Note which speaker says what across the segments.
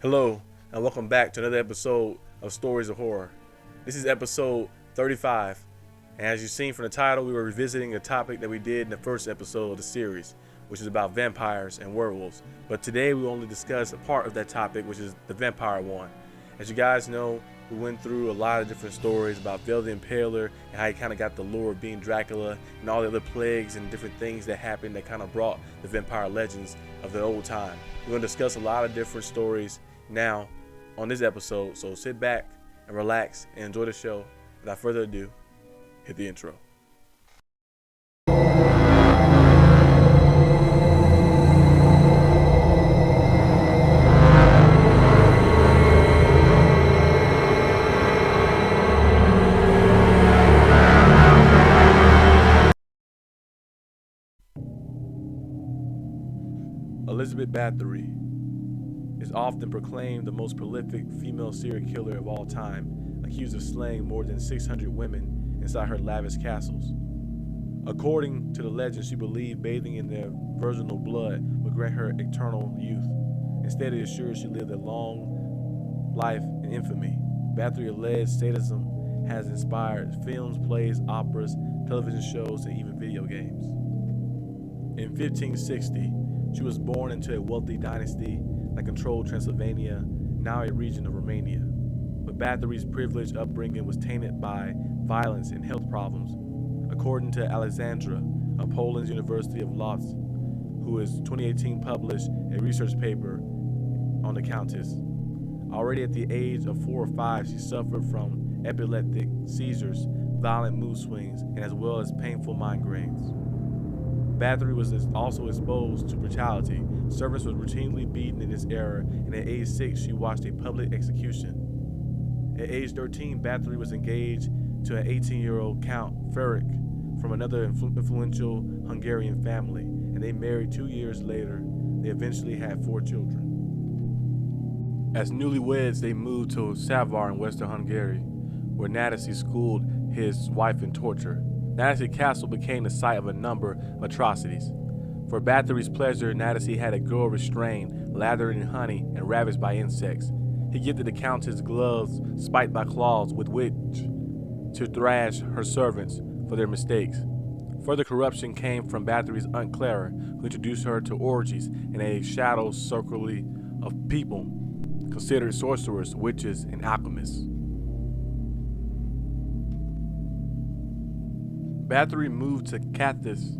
Speaker 1: Hello, and welcome back to another episode of Stories of Horror. This is episode 35, and as you've seen from the title, we were revisiting a topic that we did in the first episode of the series, which is about vampires and werewolves. But today we will only discuss a part of that topic, which is the vampire one. As you guys know, we went through a lot of different stories about Velvet the Impaler and how he kind of got the lure of being Dracula and all the other plagues and different things that happened that kind of brought the vampire legends of the old time. We're going to discuss a lot of different stories now on this episode, so sit back and relax and enjoy the show. Without further ado, hit the intro. Elizabeth Bathory is often proclaimed the most prolific female serial killer of all time, accused of slaying more than 600 women inside her lavish castles. According to the legend, she believed bathing in their virginal blood would grant her eternal youth. Instead, it assured she lived a long life in infamy. Bathory alleged sadism has inspired films, plays, operas, television shows, and even video games. In 1560, she was born into a wealthy dynasty that controlled Transylvania, now a region of Romania. But Bathory's privileged upbringing was tainted by violence and health problems. According to Alexandra of Poland's University of Lodz, who in 2018 published a research paper on the Countess. Already at the age of 4 or 5, she suffered from epileptic seizures, violent mood swings, and as well as painful migraines. Bathory was also exposed to brutality. Servants were routinely beaten in this era, and at age 6, she watched a public execution. At age 13, Bathory was engaged to an 18-year-old Count Ferenc from another influential Hungarian family, and they married 2 years later. They eventually had 4 children. As newlyweds, they moved to Savar in western Hungary, where Nadasy schooled his wife in torture. Nadasy Castle became the site of a number of atrocities. For Bathory's pleasure, Nadasy had a girl restrained, lathered in honey, and ravaged by insects. He gifted the Countess gloves spiked by claws with which to thrash her servants for their mistakes. Further corruption came from Bathory's Aunt Clara, who introduced her to orgies in a shadow circle of people considered sorcerers, witches, and alchemists. Bathory moved to Cadiz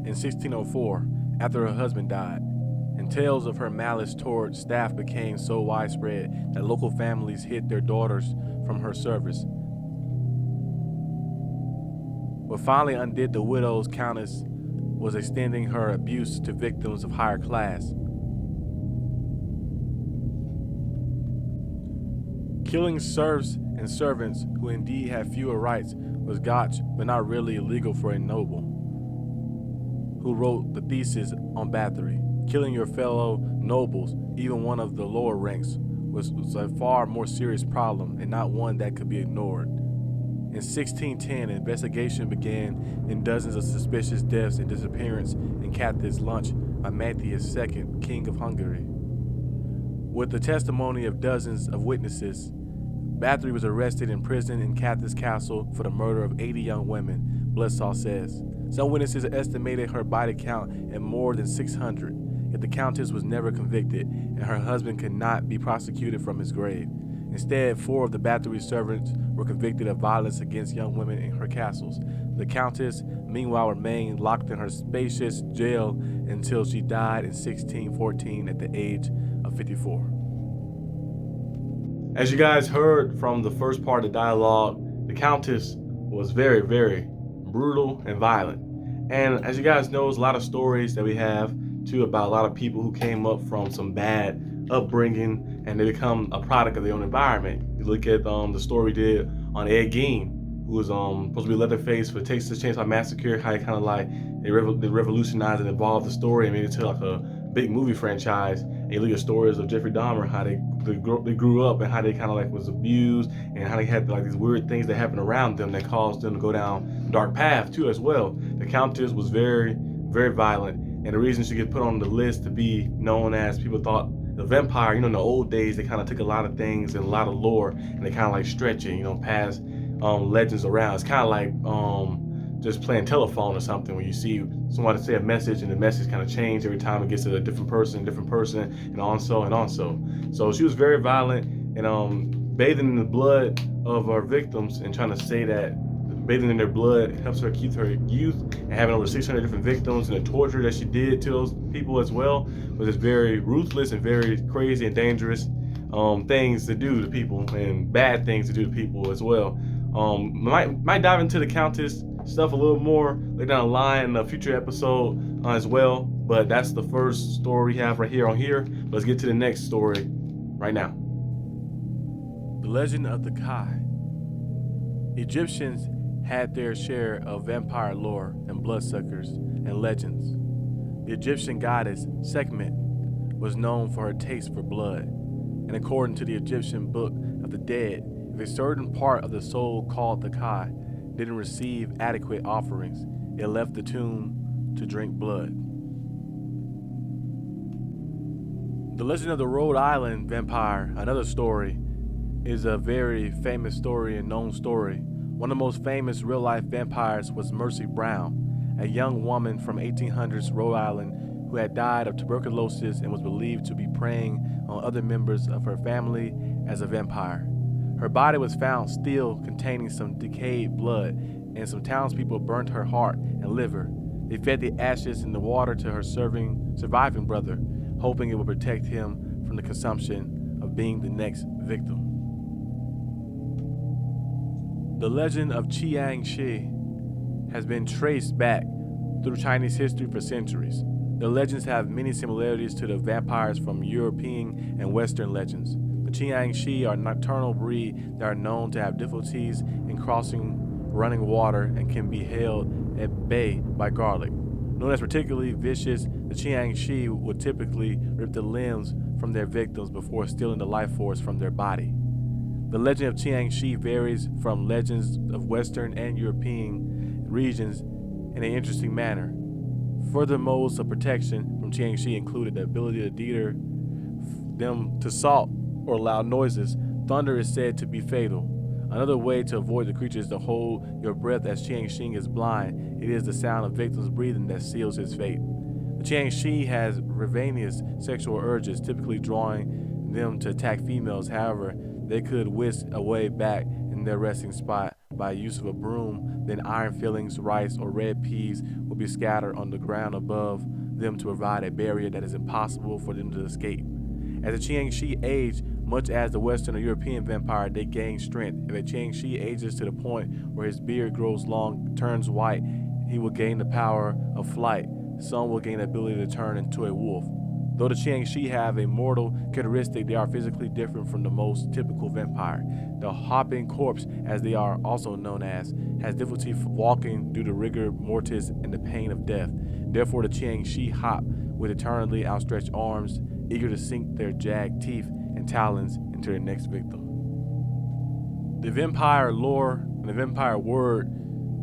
Speaker 1: in 1604 after her husband died, and tales of her malice toward staff became so widespread that local families hid their daughters from her service. What finally undid the widow's countess was extending her abuse to victims of higher class. Killing serfs and servants, who indeed had fewer rights, was gotch, but not really illegal for a noble who wrote the thesis on Bathory. Killing your fellow nobles, even one of the lower ranks, was a far more serious problem and not one that could be ignored. In 1610, an investigation began in dozens of suspicious deaths and disappearances in Cadiz launched by Matthias II, King of Hungary. With the testimony of dozens of witnesses, Bathory was arrested and imprisoned in Cadiz Castle for the murder of 80 young women, Bledsaw says. Some witnesses estimated her body count at more than 600, yet the Countess was never convicted, and her husband could not be prosecuted from his grave. Instead, 4 of the Bathory servants were convicted of violence against young women in her castles. The Countess, meanwhile, remained locked in her spacious jail until she died in 1614 at the age of 54. As you guys heard from the first part of the dialogue, the Countess was very, very brutal and violent. And as you guys know, there's a lot of stories that we have too about a lot of people who came up from some bad upbringing and they become a product of their own environment. You look at the story we did on Ed Gein, who was supposed to be Leatherface for Texas Chainsaw Massacre, how he kind of like they revolutionized and evolved the story and made it to like a big movie franchise. And you look at stories of Jeffrey Dahmer, how they grew up and how they kind of like was abused and how they had like these weird things that happened around them that caused them to go down a dark path too as well. The Countess was very, very violent, and the reason she gets put on the list to be known as, people thought the vampire, in the old days, they kind of took a lot of things and a lot of lore and they kind of like stretch it, pass legends around. It's kind of like just playing telephone or something, when you see somebody say a message and the message kind of change every time it gets to a different person, and on so and on so. So she was very violent and bathing in the blood of her victims and trying to say that bathing in their blood helps her keep her youth, and having over 600 different victims and the torture that she did to those people as well was just very ruthless and very crazy and dangerous things to do to people, and bad things to do to people as well. Might dive into the Countess stuff a little more later down the line in a future episode as well, but that's the first story we have right here on here. Let's get to the next story right now. The Legend of the Kai. Egyptians had their share of vampire lore and bloodsuckers and legends. The Egyptian goddess Sekhmet was known for her taste for blood, and according to the Egyptian Book of the Dead, if a certain part of the soul called the Kai didn't receive adequate offerings, it left the tomb to drink blood. The Legend of the Rhode Island Vampire, another story, is a very famous story and known story. One of the most famous real-life vampires was Mercy Brown, a young woman from 1800s Rhode Island who had died of tuberculosis and was believed to be preying on other members of her family as a vampire. Her body was found still containing some decayed blood, and some townspeople burned her heart and liver. They fed the ashes in the water to her surviving brother, hoping it would protect him from the consumption of being the next victim. The legend of Chiang Shi has been traced back through Chinese history for centuries. The legends have many similarities to the vampires from European and Western legends. The Chiang Shi are a nocturnal breed that are known to have difficulties in crossing running water and can be held at bay by garlic. Known as particularly vicious, the Chiang Shi would typically rip the limbs from their victims before stealing the life force from their body. The legend of Chiang Shi varies from legends of Western and European regions in an interesting manner. Further modes of protection from Chiang Shi included the ability to deter them to salt or loud noises. Thunder is said to be fatal. Another way to avoid the creature is to hold your breath, as Chiang Shi is blind. It is the sound of victims' breathing that seals his fate. The Chiang Shi has ravenous sexual urges, typically drawing them to attack females. However, they could whisk away back in their resting spot by use of a broom. Then iron fillings, rice, or red peas will be scattered on the ground above them to provide a barrier that is impossible for them to escape. As the Chiang Shi age, much as the Western or European vampire, they gain strength. If a Chiang Shi ages to the point where his beard grows long, turns white, he will gain the power of flight. Some will gain the ability to turn into a wolf. Though the Chiang Shi have a mortal characteristic, they are physically different from the most typical vampire. The hopping corpse, as they are also known as, has difficulty walking due to rigor mortis and the pain of death. Therefore, the Chiang Shi hop with eternally outstretched arms, eager to sink their jagged teeth and talons into their next victim. The vampire lore and the vampire word,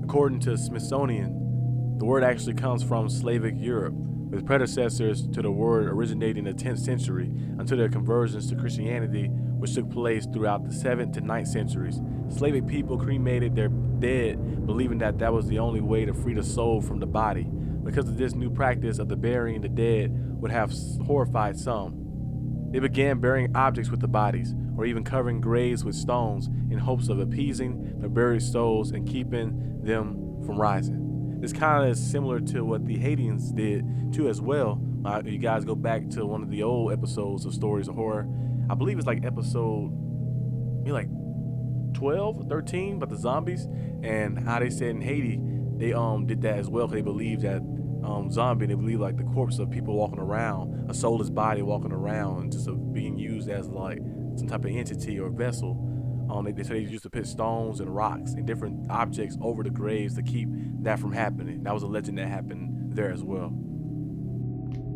Speaker 1: according to Smithsonian, the word actually comes from Slavic Europe, with predecessors to the word originating in the 10th century until their conversions to Christianity, which took place throughout the 7th to 9th centuries. Slavic people cremated their dead, believing that that was the only way to free the soul from the body. Because of this new practice of the burying the dead would have horrified some, they began burying objects with the bodies, or even covering graves with stones in hopes of appeasing the buried souls and keeping them from rising. This kind of is similar to what the Haitians did too as well. You guys go back to one of the old episodes of Stories of Horror. I believe it's like episode maybe like 12 or 13 about the zombies, and how they said in Haiti they did that as well, because they believed that they believe like the corpse of people walking around, a soulless body walking around and just being used as like some type of entity or vessel. They said they used to put stones and rocks and different objects over the graves to keep that from happening. That was a legend that happened there as well.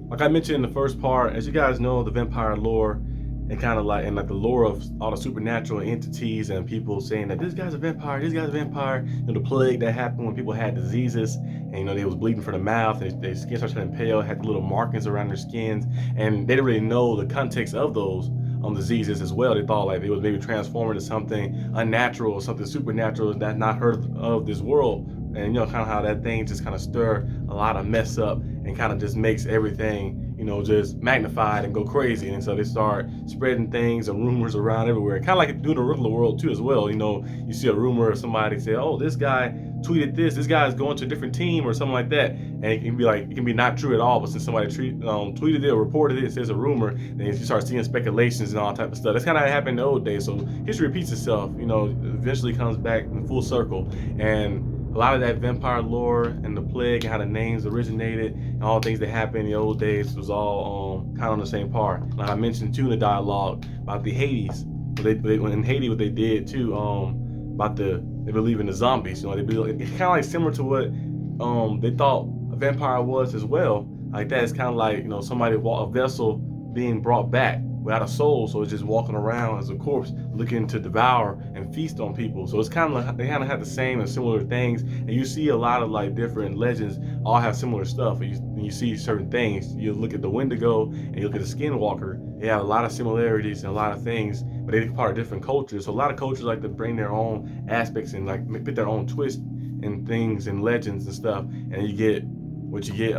Speaker 1: Like I mentioned in the first part, as you guys know, the vampire lore
Speaker 2: and kind of like, and like the lore of all the supernatural entities and people saying that this guy's a vampire, this guy's a vampire. The plague that happened when people had diseases, and they was bleeding from the mouth, and their skin started turning pale, had little markings around their skins, and they didn't really know the context of those diseases as well. They thought like they was maybe transforming into something unnatural, something supernatural that's not heard of this world. And kind of how that thing just kind of stir a lot of mess up and kind of just makes everything just magnified and go crazy. And so they start spreading things and rumors around everywhere, kind of like doing the regular world too as well. You see a rumor of somebody say, oh, this guy tweeted this guy is going to a different team or something like that, and it can be not true at all, but since somebody tweeted it or reported it, it says a rumor, then you start seeing speculations and all type of stuff. That's kind of happened in the old days. So history repeats itself, eventually comes back in full circle. And a lot of that vampire lore and the plague and how the names originated and all things that happened in the old days was all kind of on the same par. Like I mentioned too in the dialogue about the Hades, in Haiti what they did too, about they believe in the zombies. They believe it's kind of like similar to what they thought a vampire was as well. Like that, it's kind of like somebody a vessel being brought back without a soul, so it's just walking around as a corpse looking to devour and feast on people. So it's kind of like they kind of have the same and similar things, and you see a lot of like different legends all have similar stuff. When you see certain things, you look at the Wendigo and you look at the Skinwalker, they have a lot of similarities and a lot of things, but they're part of different cultures. So a lot of cultures like to bring their own aspects and like put their own twist in things and legends and stuff, and you get what you get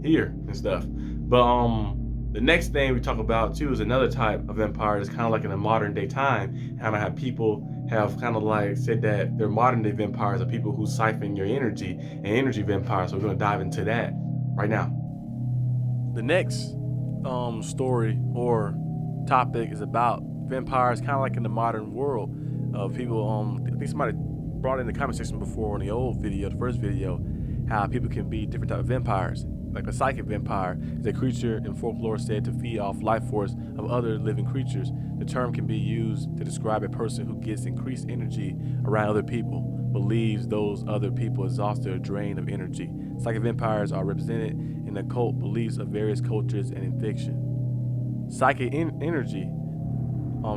Speaker 2: here and stuff. But the next thing we talk about too is another type of vampire that's kind of like in a modern day time. Kind of have people have kind of like said that their modern day vampires are people who siphon your energy and energy vampires. So we're going to dive into that right now.
Speaker 1: The next story or topic is about vampires, kind of like in the modern world of people. I think somebody brought in the comment section before in the old video, the first video, how people can be different type of vampires. Like a psychic vampire is a creature in folklore said to feed off life force of other living creatures. The term can be used to describe a person who gets increased energy around other people, but leaves those other people exhausted or drained of energy. Psychic vampires are represented in the occult beliefs of various cultures and in fiction. Psychic energy,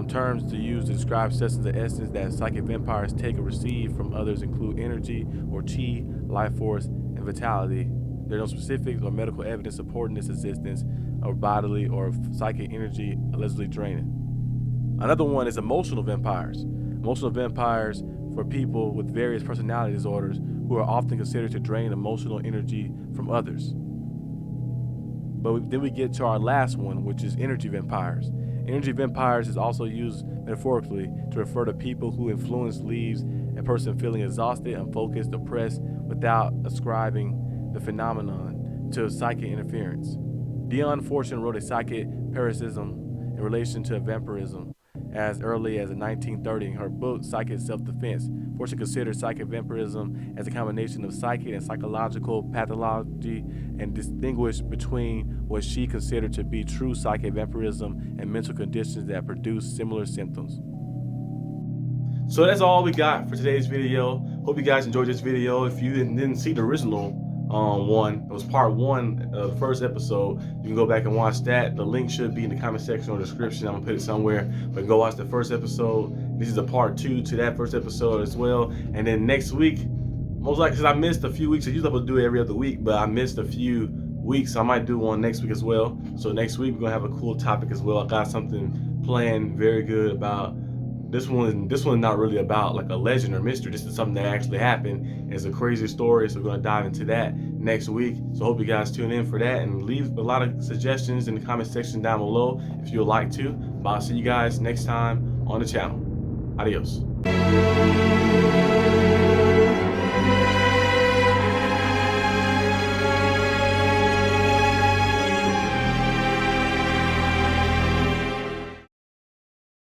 Speaker 1: terms to use to describe substance and essence that psychic vampires take or receive from others include energy or chi, life force, and vitality. There are no specifics or medical evidence supporting this existence of bodily or psychic energy allegedly draining. Another one is emotional vampires. Emotional vampires for people with various personality disorders who are often considered to drain emotional energy from others. But then we get to our last one, which is energy vampires. Energy vampires is also used metaphorically to refer to people who influence leaves a person feeling exhausted, unfocused, depressed, without ascribing the phenomenon to psychic interference. Dion Fortune wrote a psychic parasitism in relation to vampirism as early as 1930 in her book Psychic Self-Defense. Fortune considered psychic vampirism as a combination of psychic and psychological pathology and distinguished between what she considered to be true psychic vampirism and mental conditions that produce similar symptoms.
Speaker 2: So that's all we got for today's video. Hope you guys enjoyed this video. If you didn't see the original one, it was part one of the first episode, you can go back and watch that. The link should be in the comment section or description. I'm gonna put it somewhere, but go watch the first episode. This is a part two to that first episode as well. And then next week, most likely, because I missed a few weeks, I usually would do it every other week, but I missed a few weeks, so I might do one next week as well. So next week we're gonna have a cool topic as well. I got something planned very good about this one. This one's not really about like a legend or mystery. This is something that actually happened. It's a crazy story, so we're gonna dive into that next week. So hope you guys tune in for that and leave a lot of suggestions in the comment section down below if you would like to. But I'll see you guys next time on the channel. Adios.